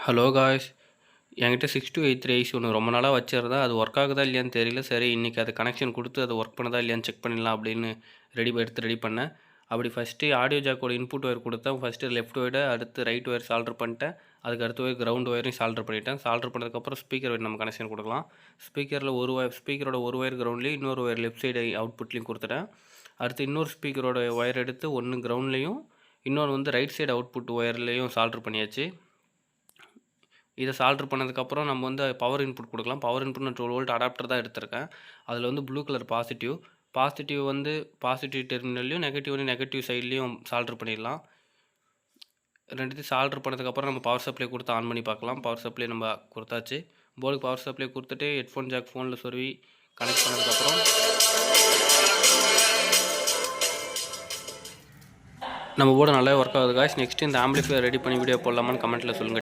Hello guys, என்கிட்ட 6283 IC ஒன்று ரொம்ப நாளாக வச்சுருந்தேன். அது ஒர்க் ஆகுதா இல்லையான்னு தெரியல. சரி, இன்றைக்கி அது கனெக்ஷன் கொடுத்து அது ஒர்க் பண்ணுதா இல்லையான்னு செக் பண்ணிடலாம் அப்படின்னு ரெடி பண்ணேன். அப்படி ஃபஸ்ட்டு ஆடியோ ஜாக்கோட இன்புட் ஒயர் கொடுத்தேன். ஃபஸ்ட்டு லெஃப்ட் ஒயரை, அடுத்து ரைட் ஒயர் சால்டர் பண்ணிட்டேன். அதுக்கு அடுத்து ஒயர் கிரவுண்ட் ஒயரையும் சால்டர் பண்ணிட்டேன். சால்டர் பண்ணதுக்கப்புறம் ஸ்பீக்கர் ஒயர் நம்ம கனெக்ஷன் கொடுக்கலாம். ஸ்பீக்கரில் ஸ்பீக்கரோட ஒரு ஒயர் கிரவுண்ட்லேயும் இன்னொரு ஒயர் லெஃப்ட் சைடு அவுட்புட்லேயும் கொடுத்துட்டேன். அடுத்து இன்னொரு ஸ்பீக்கரோட ஒயர் எடுத்து ஒன்று கிரவுண்ட்லேயும் இன்னொன்று ரைட் சைடு அவுட்புட் ஒயர்லேயும் சால்டர் பண்ணியாச்சு. இதை சால்டர் பண்ணதுக்கப்புறம் நம்ம பவர் இன்புட் கொடுக்கலாம். பவர் இன்புட் நான் 12 வோல்ட் அடாப்டர் தான் எடுத்திருக்கேன். அதில் ப்ளூ கலர் பாசிட்டிவ் பாசிட்டிவ் டெர்மினல்லையும் நெகட்டிவ் சைட்லேயும் சால்டர் பண்ணிடலாம். ரெண்டுத்தையும் சால்டர் பண்ணதுக்கப்புறம் நம்ம பவர் சப்ளை கொடுத்து ஆன் பண்ணி பார்க்கலாம். பவர் சப்ளை நம்ம கொடுத்தாச்சு. போர்டுக்கு பவர் சப்ளை கொடுத்துட்டு ஹெட்ஃபோன் ஜாக் ஃபோனில் சொருவி கனெக்ட் பண்ணதுக்கப்புறம் நம்ம போர்டு நல்லா ஒர்க் ஆகுது காய்ஸ். நெக்ஸ்ட்டு இந்த ஆம்பிளிஃபையர் ரெடி பண்ணி வீடியோ போடலாமான்னு கமெண்ட்டில் சொல்லுங்கள்.